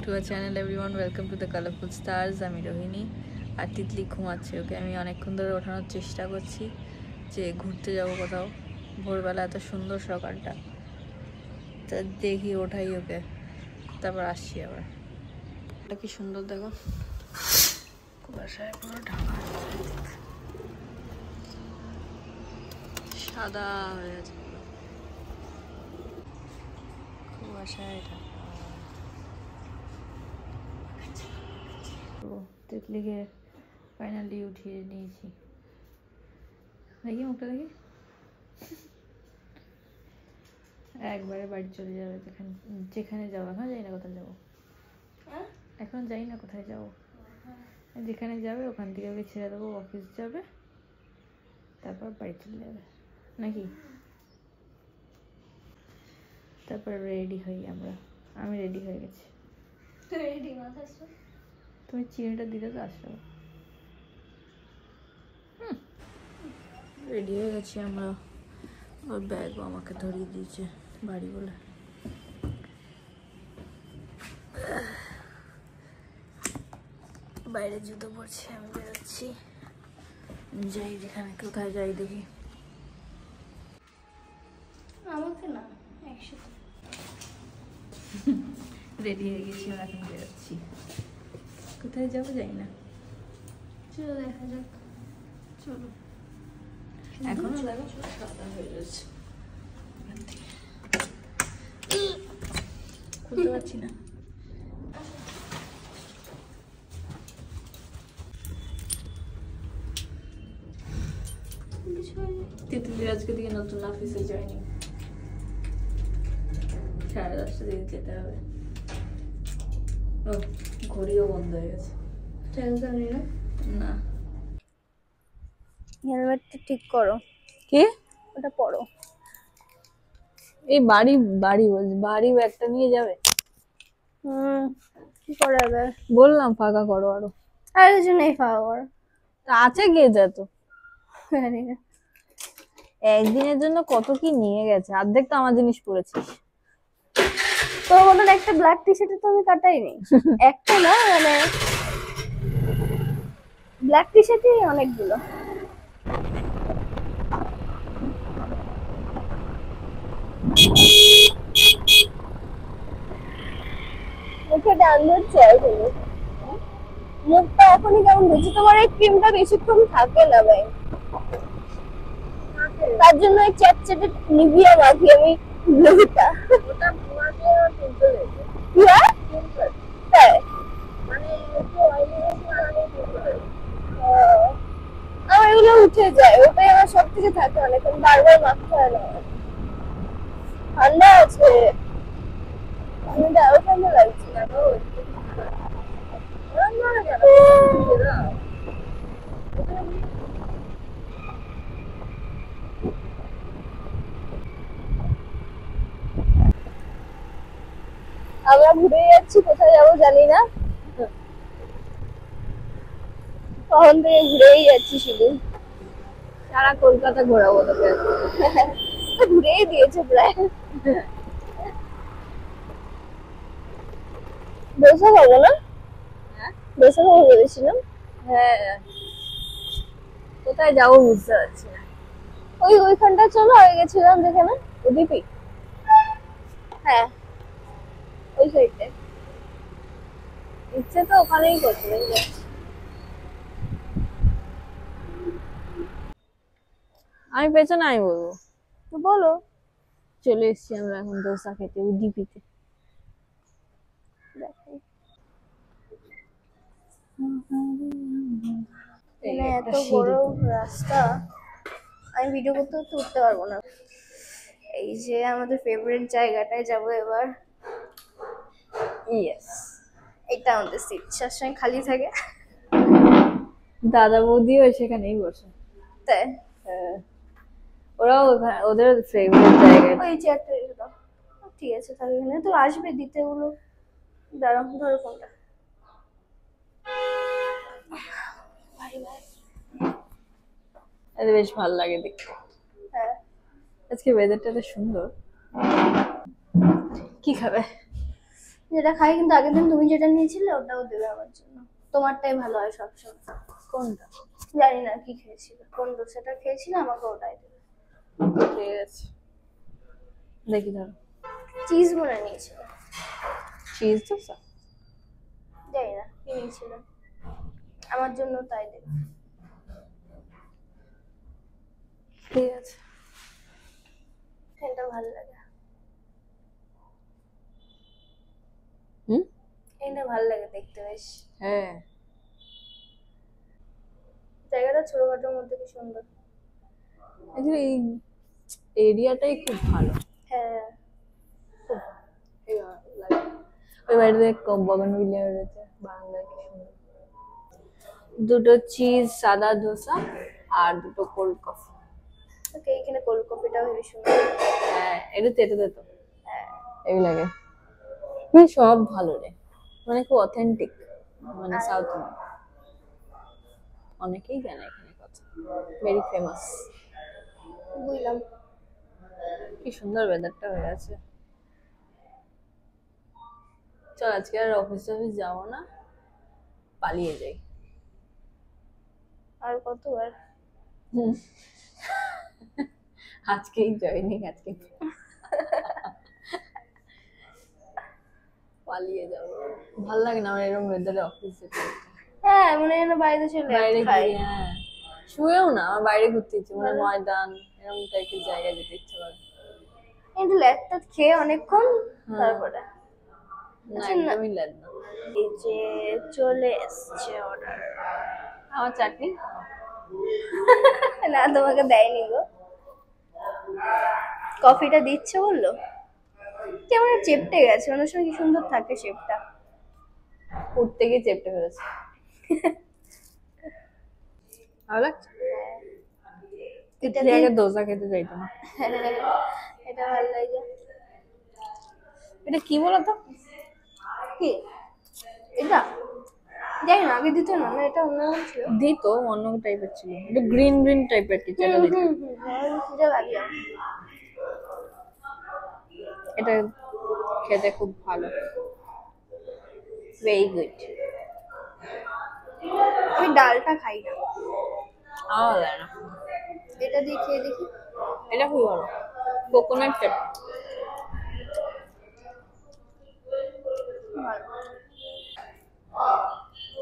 To our channel everyone, welcome to the colourful stars. আমি রোহিণী আর তিতলি ঘুমাচ্ছে। ওকে আমি অনেকক্ষণ ধরে ওঠানোর চেষ্টা করছি যে ঘুরতে যাবো কোথাও। ভোরবেলা এত সুন্দর সকালটা, তা দেখি ওঠাই ওকে, তারপর আসছি আবার। এটা কি সুন্দর দেখো, কুয়াশায় পুরো ঢাকা, সাদা হয়ে আছে কুয়াশায় ঢাকা। তিতলিকে ফাইনালি উঠিয়ে নিয়েছি। দেখি মুখটা দেখি, একবারে বাড়ি চলে যাবে। যেখানে যাবো, এখন যাই না কোথায় যাবো, এখন যাই না কোথায় যাবো, যেখানে যাবে ওখান থেকে ওকে ছেড়ে দেবো, অফিস যাবে, তারপর বাড়ি চলে যাবে নাকি। তারপর রেডি হই আমরা। আমি রেডি হয়ে গেছি। তুমি চিনিটা দিতে তো আসো। রেডি হয়ে গেছি আমরা। ওর ব্যাগও আমাকে ধরিয়ে দিয়েছে বাড়ি বলে। বাইরে জুতো পরছে, আমি বেরোচ্ছি, যাই যেখানে কোথায় যাই দেখি। আমাকে না, একসাথে রেডি হয়ে গেছি, এখন বেরোচ্ছি। কোথায় যাবো যাই না, চলো দেখা যাক। চলো, এখনো দেখো সাদা হয়ে যাচ্ছে, খুলতে পারছি না। তিতলি আজকে দিকে নতুন অফিসে জয়েনিং, 10:30 দিকে যেতে হবে। ও ঘড়িও বন্ধ হয়ে গেছে। না, হেলমেটটা ঠিক করো। কি ওটা পরো। এই বাড়ি বাড়ি বলছি, বাড়ি ব্যাগটা নিয়ে যাবে। কি করা যাবে, বললাম ফাঁকা করো আরো। আর কিছু নেই, ফাওয়া করো। তা আছে গিয়ে যেত, জানি না। একদিনের জন্য কত কি নিয়ে গেছে, অর্ধেক তো আমার জিনিস পড়েছিস। তোর মতন একটা ব্ল্যাক টি শার্টে তো আমি কাটাইনি। একটা না, মানে ব্ল্যাক টি শার্টই অনেকগুলো। মুখে টান ধরছে এখন, মুখটা এখনই কেমন ধরছে। তোমার এই ক্রিমটা বেশিক্ষণ থাকে না ভাই, তার জন্য এই চ্যাপচ্যাপে নিভিয়া মাখি আমি ব্লুটা। ওটা মাখলেও পিম্পল হয়েছে। কি হয়? পিম্পল। তাই? মানে একটু অয়েলি বেশি মাখলে পিম্পল হয়। আমার এগুলো উঠে যায়, ওটাই আমার সব থেকে থাকে অনেকক্ষণ, বারবার মাখতে হয় না। ঠান্ডা আছে, আমি আরো ঠান্ডা লাগছে। আমরা ঘুরে যাচ্ছি, কোথায় যাবো জানি না, কখন থেকে ঘুরেই যাচ্ছি শুধু। সারা কলকাতা ঘোরাবো তোকে। ঘুরেই দিয়েছে প্রায়। দোসা খাবো না, দোসা খাবো ভেবেছিলাম। হ্যাঁ, কোথায় যাবো বুঝতে পারছি না। ওইখানটা চলো, হয়ে গেছিলাম যেখানে ওদিপি। হ্যাঁ, ওই সাইডে ইচ্ছে তো ওখানেই করতে। আমি পেছনে আমি বলবো, তো বলো। চলে এসছি আমরা এখন দোসা খেতে উডিপিতে। মানে এত বড় রাস্তা, আমি ভিডিও করতে করতে উঠতে পারবো না। এই যে আমাদের ফেভারিট জায়গাটায় যাবো এবার। ইয়েস, এটা আমাদের সিট সবসময় খালি থাকে। দাদা বৌদিও সেখানেই বসে। তাই ওরাও ওদের ফেভারিট জায়গা। ওই চেয়ারটা এলো, ঠিক আছে তাহলে এখানে তো আসবে দিতে ওগুলো। দাঁড়াও, ধরো কোনটা। বেশ ভালো লাগে দেখতে। হ্যাঁ, আজকে ওয়েদারটা তো সুন্দর। কি খাবে? যেটা খাই, কিন্তু আগের দিন তুমি যেটা নিয়েছিলে ওটাও দেবে আমার জন্য। তোমারটাই ভালো হয় সবসময়। কোনটা? জানি না কি খেয়েছিল, কোন ডোসাটা খেয়েছিল, আমাকে ওটাই দেবে। ঠিক আছে, দেখি ধরো। চিজ মনে নিয়েছিল, চিজ দোসা। জানি না কি নিয়েছিল, আমার জন্য তাই দেবে। ঠিক আছে। এটা ভালো লাগে, হুম, এটা ভালো লাগে দেখতে বেশ। হ্যাঁ জায়গাটা ছোটখাটোর মধ্যে কি সুন্দর। আসলে এই এরিয়াটাই খুব ভালো। হ্যাঁ, এই লাগে। ওই বাড়িতে বগনভিলিয়া রয়েছে, বারান্দায় কি সুন্দর। দুটো চিজ সাদা ধোসা আর দুটো কোল্ড কফি। ওকে, এখানে কোল্ড কফিটাও হেবি সুন্দর। হ্যাঁ এটা তেতো তেতো, এই লাগে। সব ভালো রে, মানে খুব অথেন্টিক, মানে সাউথ অনেকেই জানে এখানে কথা, ভেরি ফেমাস। বুঝলাম। কি সুন্দর ওয়েদারটা হয়ে আছে। চল আজকে আর অফিস টফিস যাবো না, পালিয়ে যাই। আর কতবার? আজকেই জয়েনিং, আজকে পালিয়ে যাবো। ভাল লাগে না আমার এরকম ওয়েদারে অফিস যেতে। হ্যাঁ, মনে হয় না বাইরে চলে বাইরে খাই। ঘুরি, হ্যাঁ শুয়েও না, আমার বাইরে ঘুরতে ইচ্ছে, মানে ময়দান এরকম টাইপের জায়গায় যেতে ইচ্ছে করে। কিন্তু ল্যাটটা খেয়ে অনেকক্ষণ হ্যাঁ। তারপরে না আচ্ছা, না। একদমই লেদ না। এই যে চলে এসছে অর্ডার। আমার চাটনি না, তোমাকে দেয়নি গো। কফিটা দিচ্ছে বললো, কেমন চেপটে গেছে, অনেক সময় কি সুন্দর থাকে শেপটা। উঠতে গিয়ে চেপটে ফেলেছে। ভালো লাগছে। এটা তুই আগে দোসা খেতে চাইতো না। এটা ভালো লাগে। এটা কি বলতো? কি এটা? জানি না, আগে দিত না, না এটা অন্য রকম ছিল। দিত, অন্য টাইপের ছিল, এটা গ্রিন গ্রিন টাইপের কিছু একটা দিত। এটা ভালো। এটা খেতে খুব ভালো, ভেরি গুড। আমি ডালটা খাই না, আমার লাগে না। এটা দিয়ে খেয়ে দেখি। এটা খুব ভালো, কোকোনাট চাটনি। ভালো।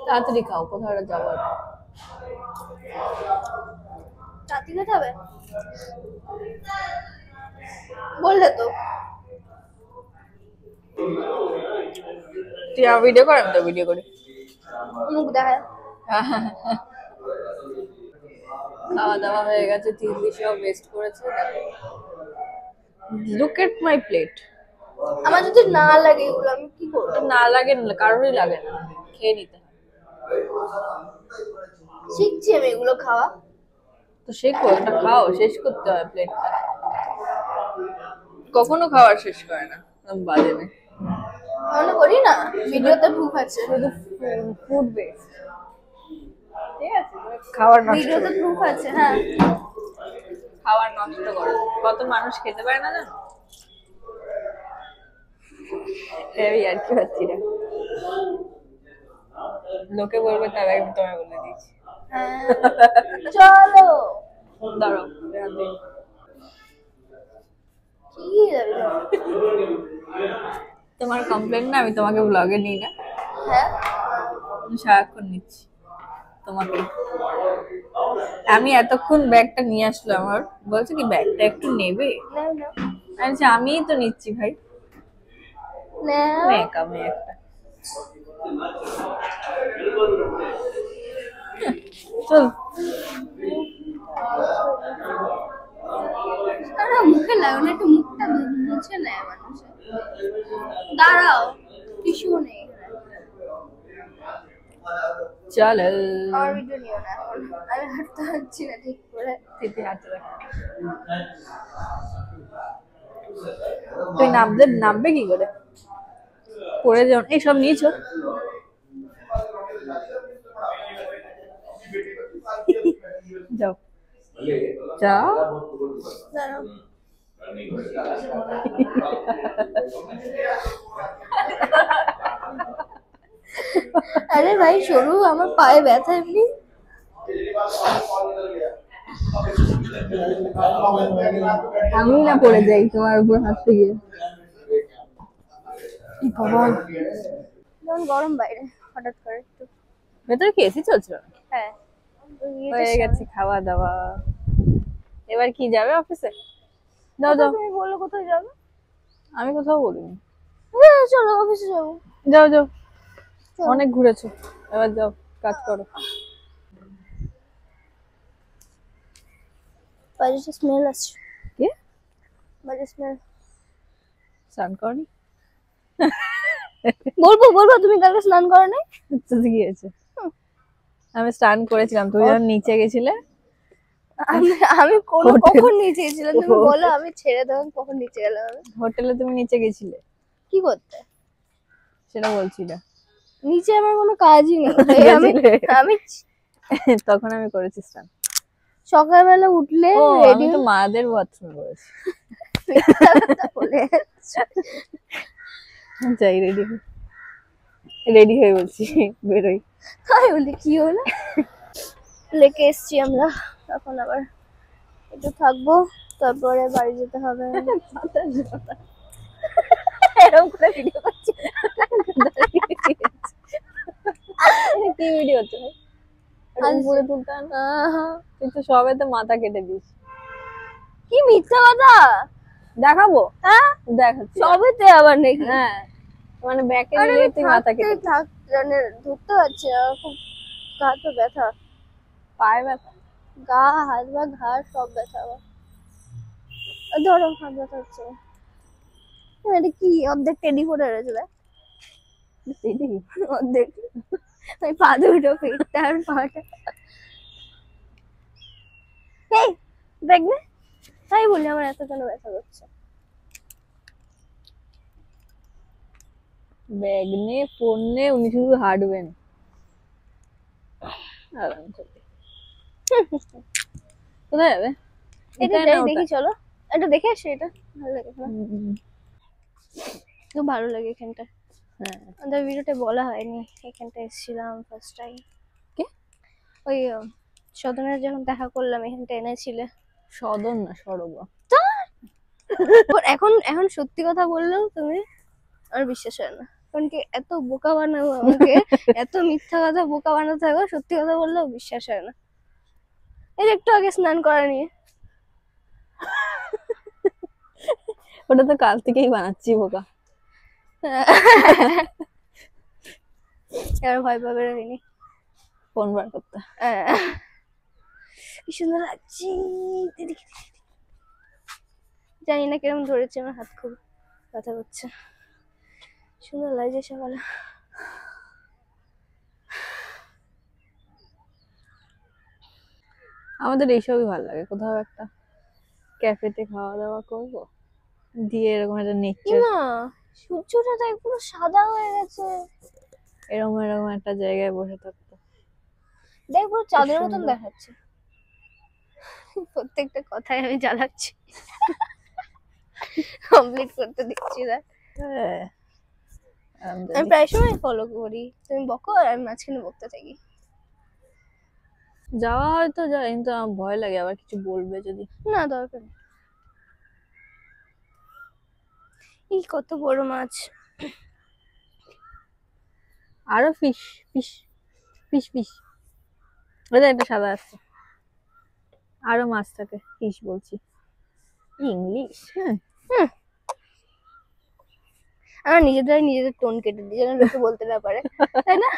তাড়াতাড়ি খাও, কোথাও একটা যাবো। চাটি খেতে হবে বললে তো। তুই আমার ভিডিও কর, আমি তো ভিডিও করি। মুখ দেখায়। খাওয়া দাওয়া হয়ে গেছে, তিতলি সব ওয়েস্ট করেছে। Look at my plate. আমার যদি না লাগে এগুলো আমি কি করবো? না লাগে না, কারোরই লাগে না, খেয়ে নিতে হয়। শিখছি আমি এগুলো খাওয়া। তো শেখো, এটা খাও, শেষ করতে হয় প্লেটটা। কখনো খাওয়ার শেষ করে না, বাজে নেই। মনে করি না, ভিডিওতে প্রুফ আছে। শুধু ফুড ওয়েস্ট। ঠিক আছে, খাবার নষ্ট ভিডিওতে প্রুফ আছে। হ্যাঁ, খাবার নষ্ট করে কত মানুষ খেতে পারে না জানো। এই আর কি হচ্ছি রে, লোকে বলবে তার আগে আমি তোমায় বলে দিয়েছি। হ্যাঁ। চলো দাঁড়াও, কি যাবে? তোমার কমপ্লেন না, আমি তোমাকে ব্লগে নিই না, হ্যাঁ, আমি সারাক্ষণ নিচ্ছি তোমাকে। আমি এতক্ষণ ব্যাগটা নিয়ে আসলো, আমার বলছে কি ব্যাগটা একটু নেবে, নাও নাও আমি বলছি আমিই তো নিচ্ছি ভাই। নাও। মেকা মেয়ে একটা। চল আরে মুখে লাগো না, একটু মুখটা মুছে নেয় মানুষে। দাঁড়াও, টিস্যু নেই। চল। আমার ভিডিও নিও না এখন, আমি হাঁটতে পারছি না ঠিক করে। তিতি হাতে রাখ। তুই নামবে কি করে, পড়ে যাও। এই সব নিয়েছো? যাও যাও। দাঁড়াও, আরে ভাই সরু, আমার পায়ে ব্যথা এমনি। আমি না পড়ে যাই তোমার উপর হাঁটতে গিয়ে। বাবা, যেমন গরম বাইরে হঠাৎ করে একটু। ভেতরে কি এসি চলছিল? হ্যাঁ, হয়ে গেছে খাওয়া দাওয়া, এবার কি যাবে অফিসে? যাও যাও। তুমি বললো কোথায় যাবে? আমি কোথাও বলিনি। হ্যাঁ চলো অফিসে যাবো। যাও যাও, অনেক ঘুরেছো, এবার যাও কাজ করো। বাইরে স্মেল আসছে। কি? বাইরে স্মেল। স্নান করনি? বলবো বলবো, তুমি কালকে স্নান করো নাই? কি হয়েছে? আমি স্নান করেছিলাম, তুমি যখন নিচে গেছিলে। আমি আমি কখন নিচে গেছিলাম তুমি বলো, আমি ছেড়ে দেবো কখন নিচে গেলাম আমি? হোটেলে তুমি নিচে গেছিলে কি করতে? সেটা বলছিলে। নিচে আমার কোনো কাজই নেই। আমি তখন আমি করেছি স্নান। সকালবেলা উঠলে আমি তো মাদের বাথরুমে করেছি। যাই রেডি রেডি হয়ে বলছি বেরোই। তাই বলি কি হলো? লেকে এসছি আমরা, এখন আবার একটু থাকবো, তারপরে বাড়ি যেতে হবে। এরকম করে ভিডিও করছি। কি ভিডিও হচ্ছে উপরে তুলতে না, কিন্তু সবে তো মাথা কেটে দিস। কি মিথ্যা কথা দেখাবো? হ্যাঁ দেখাচ্ছি সবেতে আবার নাকি? হ্যাঁ, মানে ব্যাকে দিলে তুই মাথা কেটে দিস। মানে ধরতে পারছি না, খুব গা তো ব্যথা, পায়ে ব্যথা, গা হাত বা ঘাড় সব ব্যথা আমার। ধরো হাত ব্যথা হচ্ছে। এটা কি অর্ধেক টেডি পড়ে রয়েছে দেখ, অর্ধেক ওই পা দুটো পেটটা আর পাটা। এই দেখ না, তাই বলি আমার এত কেন ব্যথা করছে। ব্যাগ নে, ফোন নে, উনি শুধু হাঁটবেন আরাম করে। কোথায় যাবে? এটা যাই দেখি, চলো এটা দেখে আসি। এটা ভালো লাগে না? খুব ভালো লাগে এখানটা। হ্যাঁ, আমাদের ভিডিওতে বলা হয়নি, এখানটা এসেছিলাম ফার্স্ট টাইম। কে? ওই সদনের যখন দেখা করলাম এখানটা এনেছিলে। সদন না, সরোবর। এখন এখন সত্যি কথা বললেও তুমি আর বিশ্বাস হয় না, কারণ কি এত বোকা বানাবো আমাকে, এত মিথ্যা কথা বোকা বানাতে থাকো, সত্যি কথা বললেও বিশ্বাস হয় না। এই একটু আগে স্নান করা নিয়ে, ওটা তো কাল থেকেই বানাচ্ছি বোকা। এবার ভয় পাবে রোহিণী ফোন বার করতে। কি সুন্দর লাগছে, জানি না কিরকম ধরেছে, আমার হাত খুব ব্যথা করছে। সুন্দর লাগছে সকালে। আমাদের এইসবই ভালো লাগে, কোথাও একটা ক্যাফেতে খাওয়া দাওয়া করবো, দিয়ে এরকম একটা নেচার, না সূর্যটা তো পুরো সাদা হয়ে গেছে, এরকম এরকম একটা জায়গায় বসে থাকতো। দেখ পুরো চাঁদের সুন্দর। মতন দেখাচ্ছে। প্রত্যেকটা কথাই আমি জ্বালাচ্ছি, কমপ্লিট করতে দিচ্ছি না। হ্যাঁ, আমি প্রায় সময় ফলো করি, তুমি বকো আর আমি মাঝখানে বকতে থাকি। যাওয়া হয়তো যায়, কিন্তু আমার ভয় লাগে আবার কিছু বলবে যদি। না দরকার নেই। এই কত বড় মাছ, আরো ফিশ ফিশ ফিশ ফিশ, ওদের একটা সাদা আছে, আরো মাছ থাকে, ফিশ বলছি, ইংলিশ। হ্যাঁ, আমার নিজেদের টোন কেটে দিই যেন লোকে বলতে না পারে, তাই না?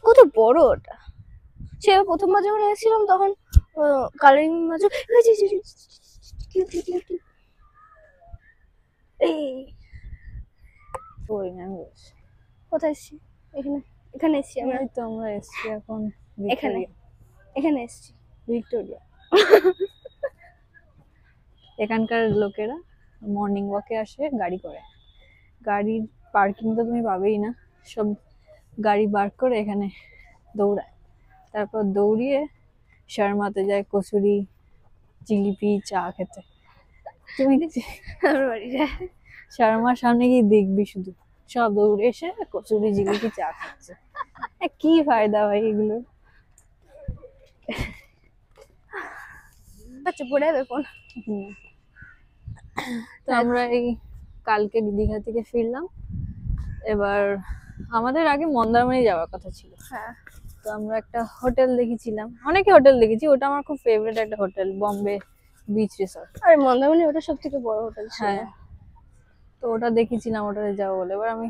কত বড় ওটা, সে প্রথমবার যখন এসেছিলাম তখন কালারিং মাছ। কোথায় এসছি? এখানে, এখানে এসছি আমরা। এই তো আমরা এসছি এখন এখানে এখানে এসছি ভিক্টোরিয়া। এখানকার লোকেরা মর্নিং ওয়াকে আসে গাড়ি করে, গাড়ির পার্কিং তো তুমি পাবেই না, সব গাড়ি বার করে এখানে দৌড়ায়, তারপর দৌড়িয়ে শর্মাতে যাই কচুরি জিলিপি চা খেতে। তুমি আমার বাড়ি যায়। শর্মার সামনে গিয়ে দেখবি শুধু সব দৌড়ে এসে কচুরি জিলিপি চা খাচ্ছে। কি ফায়দা ভাই এগুলো। আচ্ছা পড়ে দেখুন। হুম। তো আমরা এই কালকে দীঘা থেকে ফিরলাম। এবার আমাদের আগে মন্দারমণি যাওয়ার কথা ছিল। হ্যাঁ তো আমরা একটা হোটেল দেখেছিলাম, অনেকে হোটেল দেখেছি, ওটা আমার খুব ফেভারিট একটা হোটেল, বম্বে বিচ রিসর্ট। আর মন্দারমণি ওটা সব থেকে বড় হোটেল ছিল। হ্যাঁ, তো ওটা দেখেছিলাম, ওটাতে যাবো বলে। এবার আমি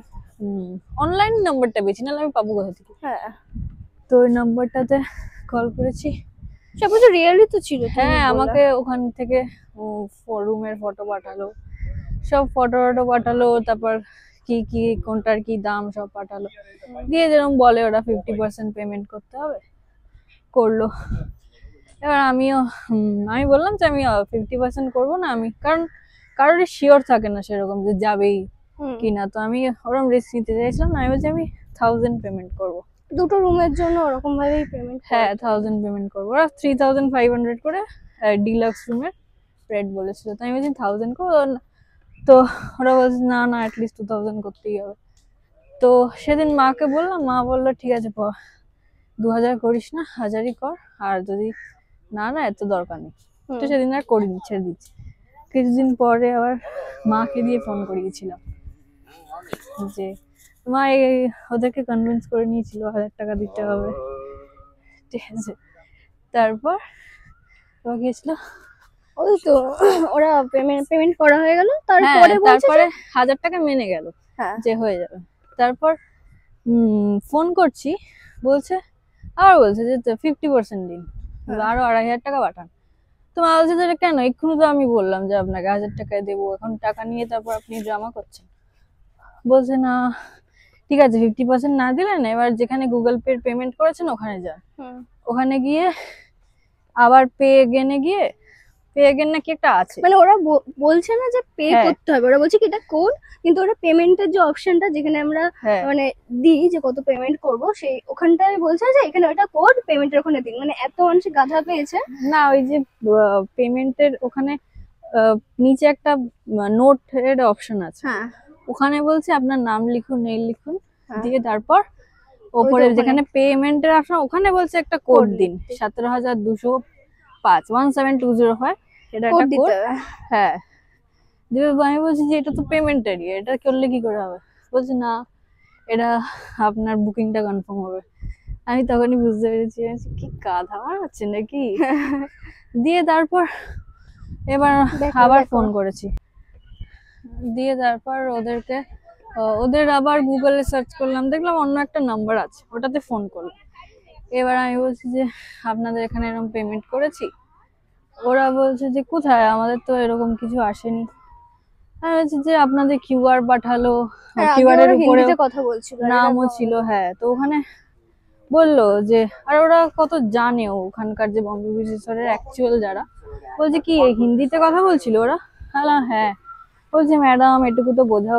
অনলাইন নাম্বারটা পেয়েছি, নাহলে আমি পাবো কোথা থেকে। হ্যাঁ তো ওই নাম্বারটাতে কল করেছি। সব কিছু রিয়েলি তো ছিল। তুমি হ্যাঁ, বললা। আমাকে ওখান থেকে রুমের ফটো পাঠালো, সব ফটো পাঠালো, তারপর কি কি কোনটার কি দাম সব পাঠালো, দিয়ে যেরকম বলে ওরা 50% পেমেন্ট করতে হবে, করলো। এবার আমি বললাম যে আমি 50% করবো না, আমি কারণ কারোরই শিওর থাকে না সেরকম যে যাবেই কিনা। তো আমি ওরকম রিস্ক নিতে চাইছিলাম না, আমি বলছি আমি 1000 পেমেন্ট করবো। দুটো রুমের জন্য ওরকম ভাবেই পেমেন্ট। হ্যাঁ 1000 পেমেন্ট করবো। ওরা 3500 করে ডিলাক্স রুমের রেট বলেছিল, তো আমি বলছি 1000 করবো। তো ওরা বলছে না না অ্যাটলিস্ট 2000 করতেই হবে। তো সেদিন মাকে বললাম, মা বললো ঠিক আছে 2000 করিস না, 1000ই কর, আর যদি না না এত দরকার নেই। তো সেদিন আর করিনি, ছেড়ে দিচ্ছি। কিছুদিন পরে আবার মাকে দিয়ে ফোন করিয়েছিলাম যে মা ওদেরকে কনভিন্স করে নিয়েছিল 1000 টাকা দিতে হবে, ঠিক আছে। তারপর গিয়েছিল, ওই তো ওরা পেমেন্ট করা হয়ে গেল। তারপরে তারপরে 1000 টাকা মেনে গেল যে হয়ে যাবে। তারপর ফোন করছি, বলছে যে 50% দিন, আরো 2500 টাকা পাঠান। তো মা বলছে যে কেন, এক্ষুনি তো আমি বললাম যে আপনাকে 1000 টাকায় দেবো, এখন টাকা নিয়ে তারপর আপনি ড্রামা করছেন। বলছে না ঠিক আছে 50% না দিলেন, এবার যেখানে গুগল পে পেমেন্ট করেছেন ওখানে যান, ওখানে গিয়ে আবার পে এগেন নাকি একটা আছে, মানে ওরা বলছে না যে পে করতে হবে, ওরা বলছে কি এটা কোড, কিন্তু ওরা পেমেন্টের যে অপশনটা যেখানে আমরা মানে দিই যে কত পেমেন্ট করব, সেই ওখানটায় বলছে যে এখানে ওটা কোড, পেমেন্টের ওখানে দিন। মানে এত মানুষ গাধা পেয়েছে না, ওই যে পেমেন্টের ওখানে নিচে একটা নোট এর অপশন আছে, ওখানে বলছে আপনার নাম লিখুন, মেইল লিখুন, দিয়ে তারপর ওপরে যেখানে পেমেন্টের অপশন ওখানে বলছে একটা কোড দিন, 17205 17205, এটা একটা কোড। হ্যাঁ, দিবে। আমি বলছি যে এটা তো পেমেন্টেরই, এটা করলে কি করে হবে? বলছে না, এটা আপনার বুকিংটা কনফার্ম হবে। আমি তখনই বুঝতে পেরেছি কি গাধা বানাচ্ছে নাকি। দিয়ে তারপর এবার আবার ফোন করেছি, দিয়ে তারপর ওদের আবার গুগলে সার্চ করলাম, দেখলাম অন্য একটা নাম্বার আছে, ওটাতে ফোন করলাম। এবার আমি বলছি যে আপনাদের এখানে এরকম পেমেন্ট করেছি। ওরা বলছে যে কোথায়, আমাদের তো এরকম কিছু আসেনি। আমি বলছি যে আপনাদের কিউআর পাঠালো, কিউআর এর উপরে কথা বলছিল, নামও ছিল। হ্যাঁ, তো ওখানে বললো যে, আর ওরা কত জানে, ওখানকার যে বম্বে বিচ রিসর্টের অ্যাকচুয়াল যারা, বলছে কি হিন্দিতে কথা বলছিল ওরা। হ্যাঁ, বলছে ম্যাডাম এটুকু তো বোঝা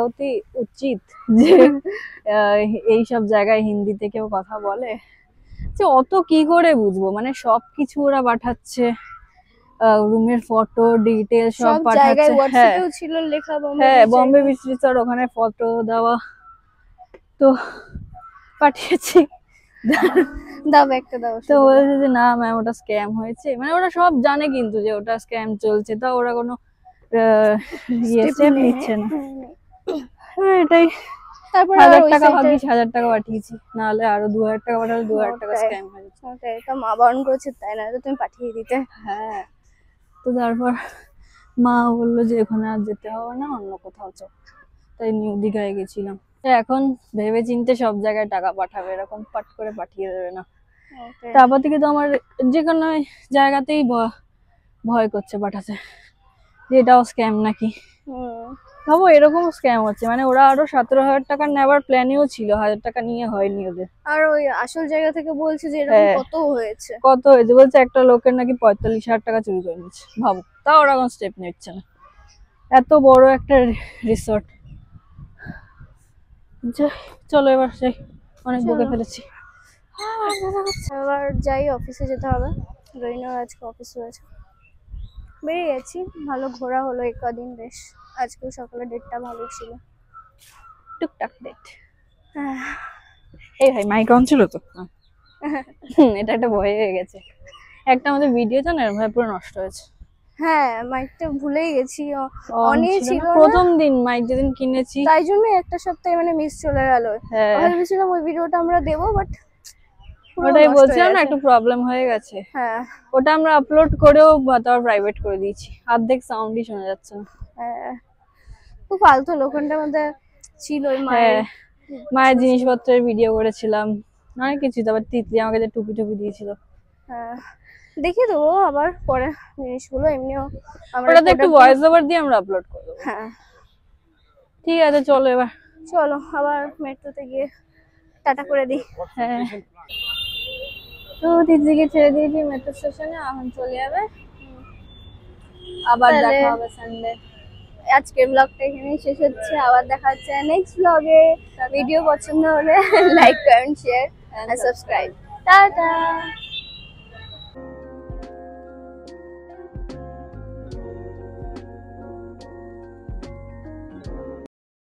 উচিত যে এইসব জায়গায় হিন্দিতে কেউ কথা বলে, যে অত কি করে বুঝবো, মানে সবকিছু ওরা পাঠাচ্ছে, রুমের ফটো ডিটেল সব পাঠাচ্ছে। হ্যাঁ ছিল লেখা বম্বে বিচ রিসর্ট, ওখানে ফটো দেওয়া, তো পাঠিয়েছি। দাও একটা দাও। তো বলছে যে না ম্যাম ওটা স্ক্যাম হয়েছে, মানে ওরা সব জানে কিন্তু যে ওটা স্ক্যাম চলছে, তা ওরা কোনো স্টেপ নিচ্ছে না। এটাই। তারপর 1000 টাকা ভাবিস, 1000 টাকা পাঠিয়েছি, নাহলে আরো 2000 টাকা পাঠালে 2000 টাকা স্ক্যাম হয়ে যেত। এটা মা বারণ করেছে তাই না, তুমি পাঠিয়ে দিতে। হ্যাঁ, তো তারপর মা বললো যে ওখানে আর যেতে হবে না, অন্য কোথাও চল। তাই নিউ দীঘায় গেছিলাম। এখন ভেবে চিন্তে সব জায়গায় টাকা পাঠাবে, এরকম পাট করে পাঠিয়ে দেবে না। তারপর থেকে তো আমার যে কোনো জায়গাতেই ভয় করছে পাঠাতে, যে এটাও স্ক্যাম নাকি। ভাবো এরকম স্ক্যাম হচ্ছে, মানে ওরা আরো 17,000 টাকা নেওয়ার প্ল্যানেও ছিল, 1000 টাকা নিয়ে হয়নি ওদের। আর ওই আসল জায়গা থেকে বলছে যে এরকম কত হয়েছে, বলছে একটা লোকের নাকি 45,000 টাকা চুরি করে নিচ্ছে। ভাবো, তাও ওরা কোনো স্টেপ নিচ্ছে না, এত বড় একটা রিসর্ট। চলো এবার যাই, অনেক বকে ফেলেছি। এবার যাই, অফিসে যেতে হবে। রোহিণীর আজকে অফিস রয়েছে। বেরিয়ে গেছি, ভালো ঘোরা হলো এই কদিন বেশ। আজকেও সকালে ডেটটা ভালো ছিল, টুকটাক ডেট। এই ভাই মাইক অন ছিল তো? এটা একটা ভয় হয়ে গেছে। একটা আমাদের ভিডিও জানো ভাই পুরো নষ্ট হয়েছে। হ্যাঁ মাইকটা ভুলেই গেছি, অনই ছিল না। প্রথম দিন মাইক যেদিন কিনেছি তাই জন্য একটা সপ্তাহে মানে মিস চলে গেল। হ্যাঁ ভেবেছিলাম ওই ভিডিওটা আমরা দেবো, বাট ওটাই বলছিলাম না, একটু প্রবলেম হয়ে গেছে। হ্যাঁ ওটা আমরা আপলোড করেও তারপর প্রাইভেট করে দিয়েছি, অর্ধেক সাউন্ডই শোনা যাচ্ছে না। হ্যাঁ খুব ফালতু লোকটার মধ্যে ছিল হ্যাঁ মায়ের জিনিসপত্রের ভিডিও করেছিলাম, অনেক কিছু। তারপর তিতলি আমাকে যে টুপি টুপি দিয়েছিল। হ্যাঁ দেখিয়ে দেবো আবার পরে জিনিসগুলো, এমনিও ওটাতে একটু ভয়েস ওভার দিয়ে আমরা আপলোড করে দেবো। হ্যাঁ ঠিক আছে চলো এবার চলো আবার মেট্রোতে গিয়ে টাটা করে দিই। হ্যাঁ তো তিতলিকে ছেড়ে দিয়েছি মেট্রো স্টেশনে, এখন চলে যাবে। আবার দেখা হবে সানডে। আজকের ব্লগটা এখানেই শেষ হচ্ছে, আবার দেখা হচ্ছে নেক্সট ব্লগে। ভিডিও পছন্দ হলে লাইক কমেন্ট শেয়ার আর সাবস্ক্রাইব। টাটা।